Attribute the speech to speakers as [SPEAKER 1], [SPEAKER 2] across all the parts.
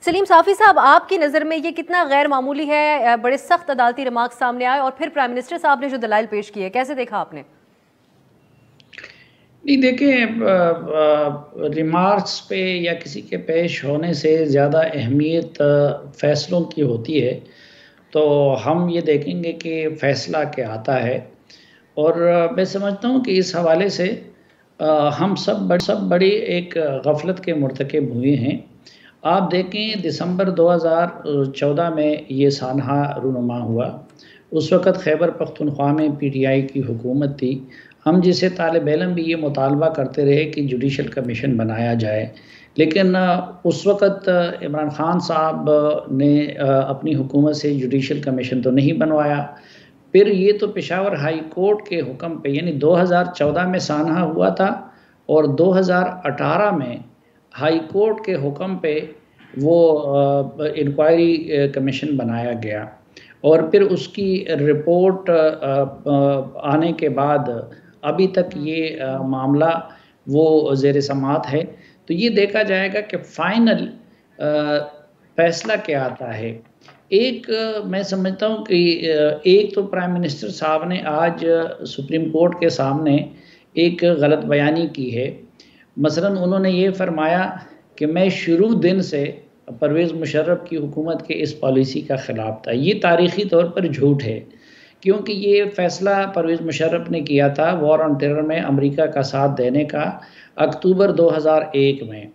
[SPEAKER 1] सलीम साफ़ी साहब, आपकी नज़र में ये कितना गैर मामूली है? बड़े सख्त अदालती रिमार्क सामने आए और फिर प्राइम मिनिस्टर साहब ने जो दलाइल पेश किए, कैसे देखा आपने?
[SPEAKER 2] नहीं देखिए, रिमार्क्स पे या किसी के पेश होने से ज़्यादा अहमियत फ़ैसलों की होती है। तो हम ये देखेंगे कि फ़ैसला क्या आता है। और मैं समझता हूँ कि इस हवाले से हम सब बड़ी एक गफलत के मुर्तकिब हुए हैं। आप देखें, दिसंबर 2014 में ये सानहा रूनुमा हुआ। उस वक़्त खैबर पख्तूनख्वा में पीटीआई की हुकूमत थी। हम जैसे तालिब इल्म भी ये मुतालबा करते रहे कि जुडिशल कमीशन बनाया जाए, लेकिन उस वक़्त इमरान खान साहब ने अपनी हुकूमत से जुडिशल कमीशन तो नहीं बनवाया। फिर ये तो पेशावर हाई कोर्ट के हुक्म पे, यानी 2014 में सानहा हुआ था और 2018 में हाई कोर्ट के हुक्म पे वो इंक्वायरी कमीशन बनाया गया। और फिर उसकी रिपोर्ट आने के बाद अभी तक ये मामला वो ज़ेर समाअत है। तो ये देखा जाएगा कि फाइनल फैसला क्या आता है। एक मैं समझता हूँ कि एक तो प्राइम मिनिस्टर साहब ने आज सुप्रीम कोर्ट के सामने एक गलत बयानी की है। मसलन उन्होंने ये फरमाया कि मैं शुरू दिन से परवेज़ मुशर्रफ की हुकूमत के इस पॉलिसी का ख़िलाफ़ था। ये तारीख़ी तौर पर झूठ है, क्योंकि ये फ़ैसला परवेज़ मुशर्रफ ने किया था वॉर ऑन टेरर में अमेरिका का साथ देने का, अक्टूबर 2001 में।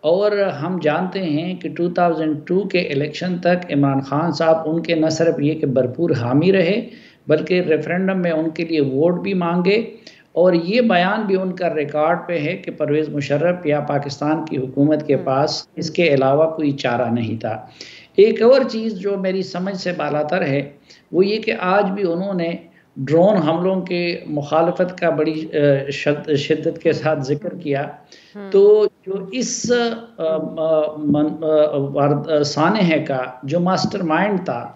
[SPEAKER 2] और हम जानते हैं कि 2002 के इलेक्शन तक इमरान खान साहब उनके न सिर्फ ये कि भरपूर हामी रहे, बल्कि रेफरेंडम में उनके लिए वोट भी मांगे। और ये बयान भी उनका रिकॉर्ड पे है कि परवेज़ मुशर्रफ या पाकिस्तान की हुकूमत के पास इसके अलावा कोई चारा नहीं था। एक और चीज़ जो मेरी समझ से बालातर है, वो ये कि आज भी उन्होंने ड्रोन हमलों के मुखालफत का बड़ी शिद्दत के साथ ज़िक्र किया। तो जो इस सानहे का जो मास्टरमाइंड था,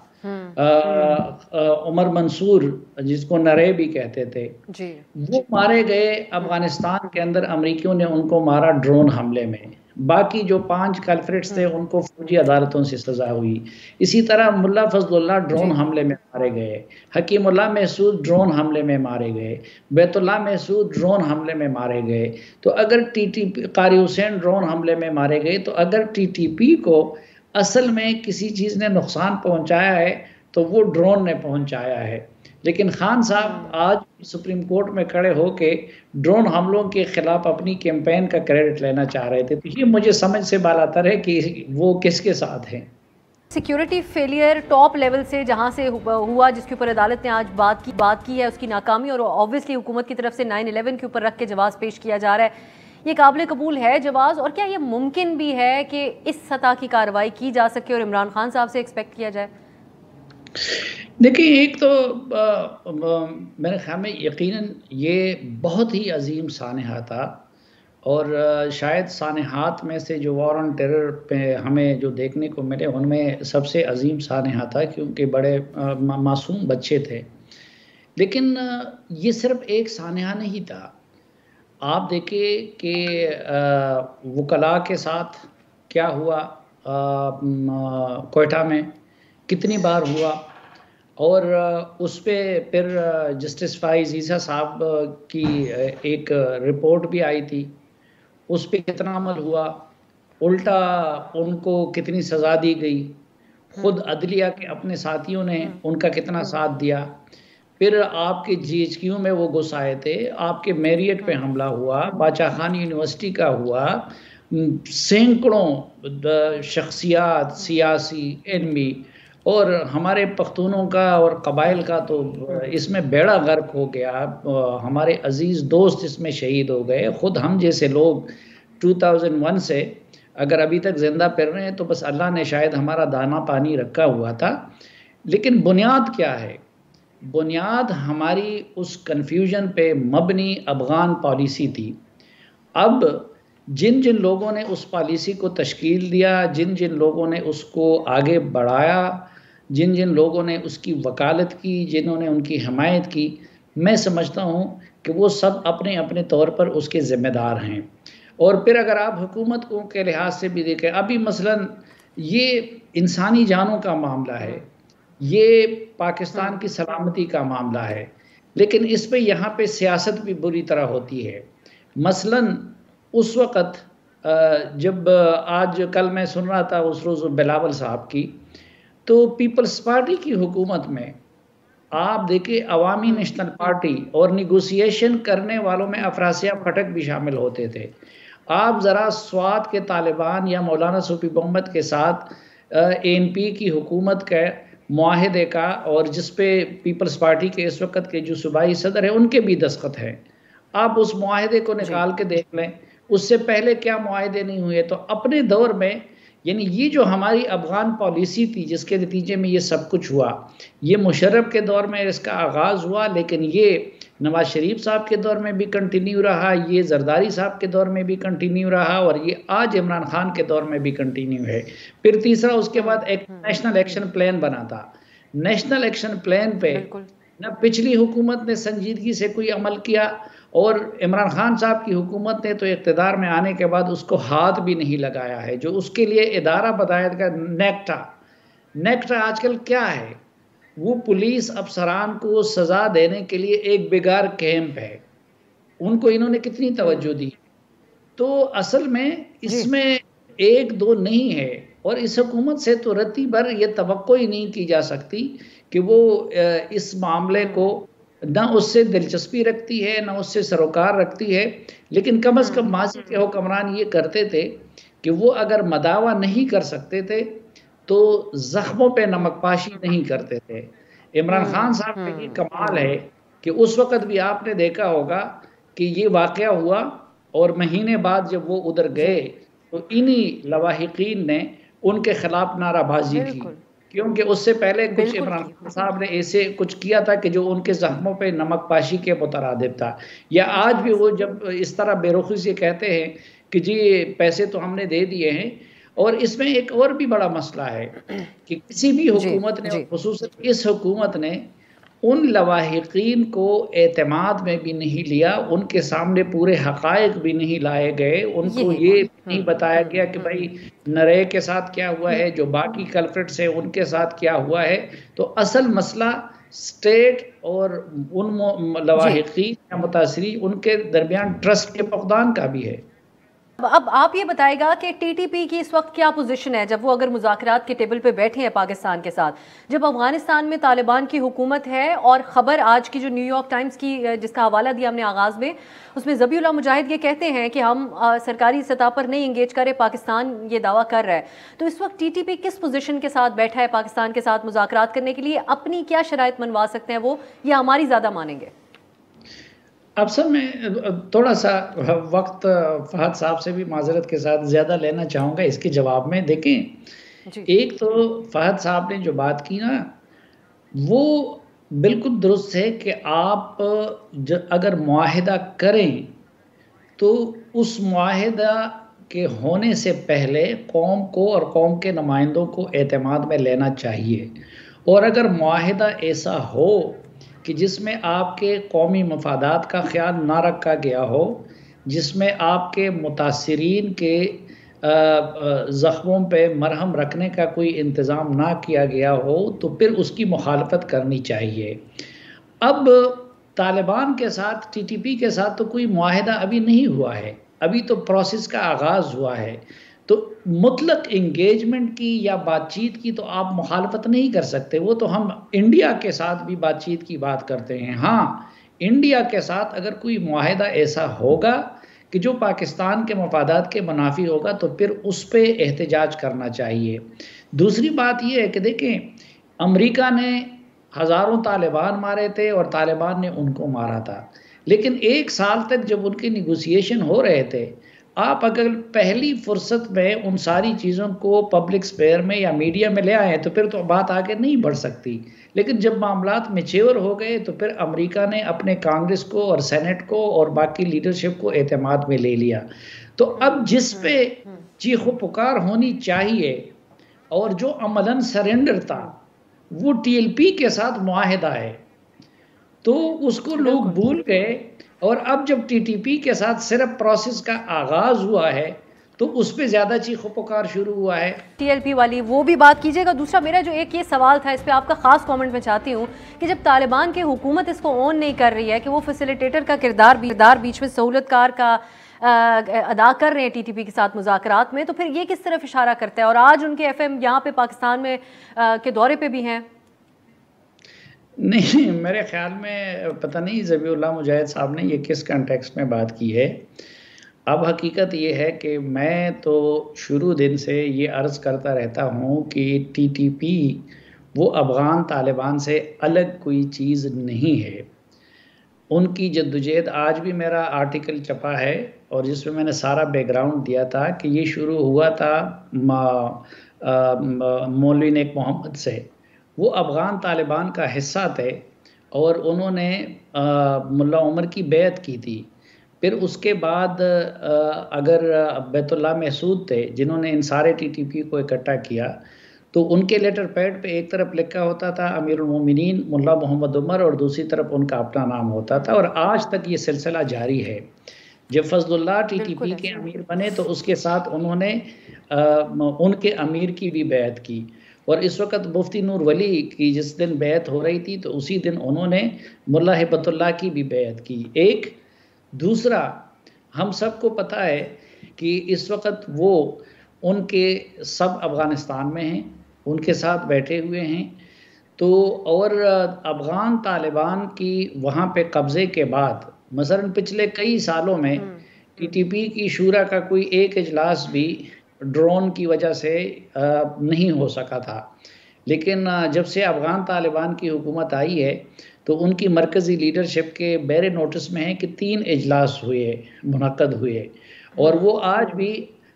[SPEAKER 2] उमर मंसूर, जिसको नरे भी कहते थे, वो मारे गए अफ़गानिस्तान के अंदर। अमरीकियों ने उनको मारा ड्रोन हमले में। बाकी जो 5 कल्प्रिट्स थे उनको फौजी अदालतों से सज़ा हुई। इसी तरह मुल्ला फजलुल्लाह ड्रोन हमले में मारे गए, हकीमुल्लाह महसूद ड्रोन हमले में मारे गए, बैतुल्लाह महसूद ड्रोन हमले में मारे गए। तो अगर टीटीपी कारी हुसैन ड्रोन हमले में मारे गए, तो अगर टीटीपी को असल में किसी चीज़ ने नुकसान पहुँचाया है तो वो ड्रोन ने पहुँचाया है। लेकिन खान साहब आज सुप्रीम कोर्ट में खड़े होके ड्रोन हमलों के खिलाफ अपनी कैंपेन का क्रेडिट लेना चाह रहे थे। तो ये मुझे समझ से बालातर है कि वो किसके साथ हैं।
[SPEAKER 1] सिक्योरिटी फेलियर टॉप लेवल से जहां से हुआ, जिसके ऊपर अदालत ने आज बात की है, उसकी नाकामी, और ऑब्वियसली हुकूमत की तरफ से 9/11 के ऊपर रख के जवाब पेश किया जा रहा है। ये काबिल कबूल है जवाब, और क्या ये मुमकिन भी है कि इस सतह की कार्रवाई की जा सके और इमरान खान साहब से एक्सपेक्ट किया जाए?
[SPEAKER 2] देखिए, एक तो मेरे ख्याल में यकीनन ये बहुत ही अजीम सानहा था। और शायद सानहात में से जो वॉर ऑन टेरर पे हमें जो देखने को मिले, उनमें सबसे अजीम सानहा था, क्योंकि बड़े मासूम बच्चे थे। लेकिन ये सिर्फ एक सानहा नहीं था। आप देखिए कि वकला के साथ क्या हुआ, कोयटा में कितनी बार हुआ, और उस पे फिर जस्टिस फ़ाइज़ ईसा साहब की एक रिपोर्ट भी आई थी, उस पे कितना अमल हुआ, उल्टा उनको कितनी सज़ा दी गई, खुद अदलिया के अपने साथियों ने उनका कितना साथ दिया। फिर आपके जीएचक्यू में वो घुस आए थे, आपके मैरियट पे हमला हुआ, बादशाह खान यूनिवर्सिटी का हुआ, सैकड़ों शख्सियात, सियासी, इल्मी, और हमारे पख्तूनों का और कबाइल का तो इसमें बेड़ा गर्क हो गया। हमारे अजीज़ दोस्त इसमें शहीद हो गए। ख़ुद हम जैसे लोग 2001 से अगर अभी तक ज़िंदा फिर रहे हैं तो बस अल्लाह ने शायद हमारा दाना पानी रखा हुआ था। लेकिन बुनियाद क्या है? बुनियाद हमारी उस कन्फ्यूजन पे मबनी अफ़गान पॉलिसी थी। अब जिन जिन लोगों ने उस पॉलिसी को तश्कील दिया, जिन जिन लोगों ने उसको आगे बढ़ाया, जिन जिन लोगों ने उसकी वकालत की, जिन्होंने उनकी हमायत की, मैं समझता हूँ कि वो सब अपने अपने तौर पर उसके ज़िम्मेदार हैं। और फिर अगर आप हुकूमत को के लिहाज से भी देखें, अभी मसलन ये इंसानी जानों का मामला है, ये पाकिस्तान की सलामती का मामला है, लेकिन इस पे यहाँ पे सियासत भी बुरी तरह होती है। मसलन उस वक़्त जब आज कल मैं सुन रहा था उस रोज़ बिलावल साहब की, तो पीपल्स पार्टी की हुकूमत में आप देखिए अवामी नेशनल पार्टी और निगोशिएशन करने वालों में अफरासिया फटक भी शामिल होते थे। आप ज़रा स्वात के तालिबान या मौलाना सूफी मोहम्मद के साथ एएनपी की हुकूमत के मुआहदे का, और जिस पे पीपल्स पार्टी के इस वक्त के जो सूबाई सदर हैं उनके भी दस्तखत हैं, आप उस मुआहदे को निकाल के देख लें, उससे पहले क्या मुआहदे नहीं हुए। तो अपने दौर में यानी ये जो हमारी अफगान पॉलिसी थी जिसके नतीजे में ये सब कुछ हुआ, ये मुशर्रफ के दौर में इसका आगाज़ हुआ, लेकिन ये नवाज शरीफ साहब के दौर में भी कंटिन्यू रहा, ये जरदारी साहब के दौर में भी कंटिन्यू रहा, और ये आज इमरान खान के दौर में भी कंटिन्यू है। फिर तीसरा उसके बाद एक नेशनल एक्शन प्लान बना था। नेशनल एक्शन प्लान पे न पिछली हुकूमत ने संजीदगी से कोई अमल किया, और इमरान खान साहब की हुकूमत ने तो इक़्तिदार में आने के बाद उसको हाथ भी नहीं लगाया है। जो उसके लिए इदारा बताया गया नेक्टा, नेक्टा आजकल क्या है, वो पुलिस अफसरान को सज़ा देने के लिए एक बेगार कैंप है, उनको इन्होंने कितनी तवज्जो दी। तो असल में इसमें एक दो नहीं है, और इस हुकूमत से तो रत्ती भर ये तवक्को ही नहीं की जा सकती कि वो इस मामले को ना उससे दिलचस्पी रखती है ना उससे सरोकार रखती है। लेकिन कम अज़ कम माजी के हुक्मरान ये करते थे कि वो अगर मदावा नहीं कर सकते थे तो ज़ख्मों पे नमकपाशी नहीं करते थे। इमरान खान साहब का ये कमाल है कि उस वक़्त भी आपने देखा होगा कि ये वाक़या हुआ, और महीने बाद जब वो उधर गए तो इन्हीं लवाहिकीन ने उनके खिलाफ नाराबाजी की, क्योंकि उससे पहले कुछ इमरान खान साहब ने ऐसे कुछ किया था कि जो उनके जख्मों पे नमकपाशी के मुतरादिफ था। या आज भी वो जब इस तरह बेरुखी से कहते हैं कि जी पैसे तो हमने दे दिए हैं। और इसमें एक और भी बड़ा मसला है कि किसी भी हुकूमत ने, खुसूसन इस हुकूमत ने, उन लवाहिकीन को एतमाद में भी नहीं लिया, उनके सामने पूरे हक़ाइक़ भी नहीं लाए गए, उनको ये नहीं बताया गया कि भाई नरे के साथ क्या हुआ है, जो बाकी कल्प्रिट्स हैं उनके साथ क्या हुआ है। तो असल मसला स्टेट और उन लवाहिकीन या मुतासरी उनके दरमियान ट्रस्ट के फक़दान का भी है।
[SPEAKER 1] अब आप ये बताएगा कि टीटीपी की इस वक्त क्या पोजीशन है, जब वो अगर मुज़ाकरात के टेबल पे बैठे हैं पाकिस्तान के साथ, जब अफगानिस्तान में तालिबान की हुकूमत है। और ख़बर आज की जो न्यूयॉर्क टाइम्स की जिसका हवाला दिया हमने आगाज़ में, उसमें ज़बीउल्लाह मुजाहिद ये कहते हैं कि हम सरकारी सतह पर नहीं इंगेज करें, पाकिस्तान ये दावा कर रहा है। तो इस वक्त टीटीपी किस पोजीशन के साथ बैठा है पाकिस्तान के साथ मुज़ाकरात करने के लिए? अपनी क्या शराइत मनवा सकते हैं वो, या हमारी ज़्यादा मानेंगे?
[SPEAKER 2] अब सर मैं थोड़ा सा वक्त फहद साहब से भी माजरत के साथ ज़्यादा लेना चाहूँगा इसके जवाब में। देखें, एक तो फहद साहब ने जो बात की ना, वो बिल्कुल दुरुस्त है कि आप अगर मुआहिदा करें तो उस मुआहिदा के होने से पहले कौम को और कौम के नुमाइंदों को एतमाद में लेना चाहिए। और अगर मुआहिदा ऐसा हो कि जिसमें आपके कौमी मफादात का ख्याल ना रखा गया हो, जिसमें आपके मुतासिरीन के ज़ख्मों पे मरहम रखने का कोई इंतज़ाम ना किया गया हो, तो फिर उसकी मुखालफत करनी चाहिए। अब तालिबान के साथ, टीटीपी के साथ तो कोई मुआहिदा अभी नहीं हुआ है, अभी तो प्रोसेस का आगाज़ हुआ है। तो मुतलक इंगेजमेंट की या बातचीत की तो आप मुखालफत नहीं कर सकते। वो तो हम इंडिया के साथ भी बातचीत की बात करते हैं। हाँ, इंडिया के साथ अगर कोई मुआहिदा ऐसा होगा कि जो पाकिस्तान के मफादात के मुनाफी होगा तो फिर उस पर एहतजाज करना चाहिए। दूसरी बात यह है कि देखें, अमेरिका ने हज़ारों तालिबान मारे थे और तालिबान ने उनको मारा था, लेकिन 1 साल तक जब उनके निगोसिएशन हो रहे थे, आप अगर पहली फुर्सत में उन सारी चीज़ों को पब्लिक स्पेयर में या मीडिया में ले आए तो फिर तो बात आगे नहीं बढ़ सकती। लेकिन जब मामलात मैच्योर हो गए तो फिर अमेरिका ने अपने कांग्रेस को और सेनेट को और बाकी लीडरशिप को एतमाद में ले लिया। तो अब जिस पे चीखो पुकार होनी चाहिए और जो अमलन सरेंडर था वो टीएलपी के साथ मुआहिदा है, तो उसको लोग भूल गए। और अब जब टीटीपी के साथ सिर्फ प्रोसेस का आगाज़ हुआ है तो उस पे ज़्यादा चीखो पुकार शुरू हुआ है।
[SPEAKER 1] TLP वाली वो भी बात कीजिएगा। दूसरा मेरा जो एक ये सवाल था, इस पे आपका खास कमेंट मैं चाहती हूँ कि जब तालिबान की हुकूमत इसको ऑन नहीं कर रही है कि वो फैसिलिटेटर का किरदार बीच में सहूलतकार का अदा कर रहे हैं TTP के साथ मुज़ाकरात में, तो फिर ये किस तरफ इशारा करता है? और आज उनके FM यहाँ पे पाकिस्तान में के दौरे पे भी हैं।
[SPEAKER 2] नहीं, मेरे ख्याल में पता नहीं ज़बीउल्लाह मुजाहिद साहब ने ये किस कंटेक्स्ट में बात की है। अब हकीकत ये है कि मैं तो शुरू दिन से ये अर्ज़ करता रहता हूँ कि TTP वो अफ़गान तालिबान से अलग कोई चीज़ नहीं है। उनकी जद्दोजहद, आज भी मेरा आर्टिकल छपा है और जिसमें मैंने सारा बैकग्राउंड दिया था कि ये शुरू हुआ था मौलवी नेक मोहम्मद से। वो अफ़गान तालिबान का हिस्सा थे और उन्होंने मुल्ला उमर की बैत की थी। फिर उसके बाद अगर बैतुल्लाह महसूद थे जिन्होंने इन सारे TTP को इकट्ठा किया, तो उनके लेटर पैड पे एक तरफ लिखा होता था अमीरुल मोमिनीन मुल्ला मोहम्मद उमर और दूसरी तरफ उनका अपना नाम होता था, और आज तक ये सिलसिला जारी है। जब फजलुल्लाह TTP के अमीर बने तो उसके साथ उन्होंने उनके अमीर की भी बैत की, और इस वक्त मुफ्ती नूर वली की जिस दिन बैत हो रही थी तो उसी दिन उन्होंने मुल्ला हिब्बतुल्लाह की भी बैत की। एक दूसरा, हम सबको पता है कि इस वक्त वो उनके सब अफ़गानिस्तान में हैं, उनके साथ बैठे हुए हैं। तो और अफ़गान तालिबान की वहाँ पे कब्ज़े के बाद मसलन पिछले कई सालों में TTP की शूरा का कोई एक इजलास भी ड्रोन की वजह से नहीं हो सका था। लेकिन जब से अफ़गान तालिबान की हुकूमत आई है तो उनकी मरकज़ी लीडरशिप के बैरे नोटिस में है कि 3 इजलास मुनक्कद हुए, और वो आज भी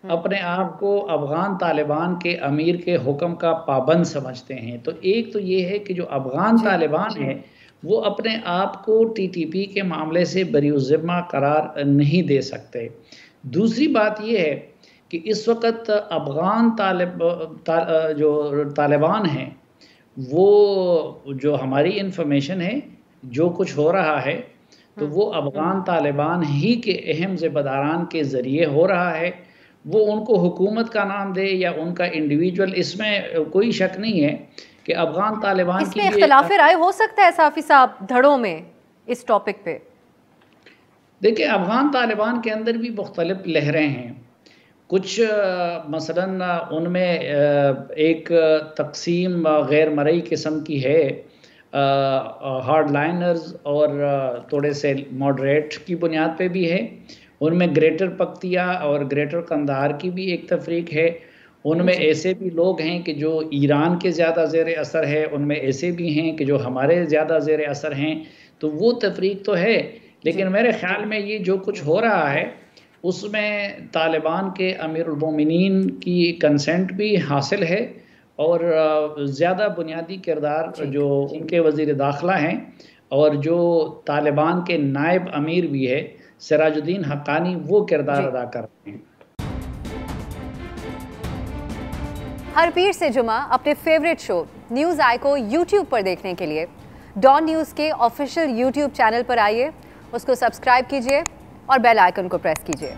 [SPEAKER 2] अपने आप को अफ़गान तालिबान के अमीर के हुक्म का पाबंद समझते हैं। तो एक तो ये है कि जो अफ़गान तालिबान है वो अपने आप को TTP के मामले से बरीउज़्ज़िम्मा करार नहीं दे सकते। दूसरी बात ये है कि इस वक्त अफ़गान जो तालिबान हैं, वो जो हमारी इन्फॉर्मेशन है जो कुछ हो रहा है तो वो अफ़गान तालिबान ही के अहम ज़िम्मेदारान के ज़रिए हो रहा है। वो उनको हुकूमत का नाम दे या उनका इंडिविजुअल, इसमें कोई शक नहीं है कि अफ़गान तालिबान की
[SPEAKER 1] इसमें इख्तिलाफ़ राय हो सकता है साफ़ी साहब धड़ों में इस टॉपिक पे।
[SPEAKER 2] देखिए, अफ़गान तालिबान के अंदर भी मुख्तलिफ लहरें हैं। कुछ मसलन उनमें एक तकसीम गैर मरई किस्म की है, हार्ड लाइनर्स और थोड़े से मॉडरेट की बुनियाद पे भी है। उनमें ग्रेटर पख्तिया और ग्रेटर कंधार की भी एक तफरीक है। उनमें ऐसे भी लोग हैं कि जो ईरान के ज़्यादा ज़ेर असर है, उनमें ऐसे भी हैं कि जो हमारे ज़्यादा ज़ेर असर हैं। तो वो तफरीक तो है, लेकिन मेरे ख़्याल में ये जो कुछ हो रहा है उसमें तालिबान के अमीरुल मोमिनीन की कंसेंट भी हासिल है, और ज़्यादा बुनियादी किरदार जो उनके वज़ीर दाखिला हैं और जो तालिबान के नायब अमीर भी है सिराजुद्दीन हक्कानी, वो किरदार अदा कर रहे हैं।
[SPEAKER 1] हर पीर से जुमा अपने फेवरेट शो न्यूज़ आई को YouTube पर देखने के लिए डॉन न्यूज़ के ऑफिशियल YouTube चैनल पर आइए, उसको सब्सक्राइब कीजिए और बेल आइकन को प्रेस कीजिए।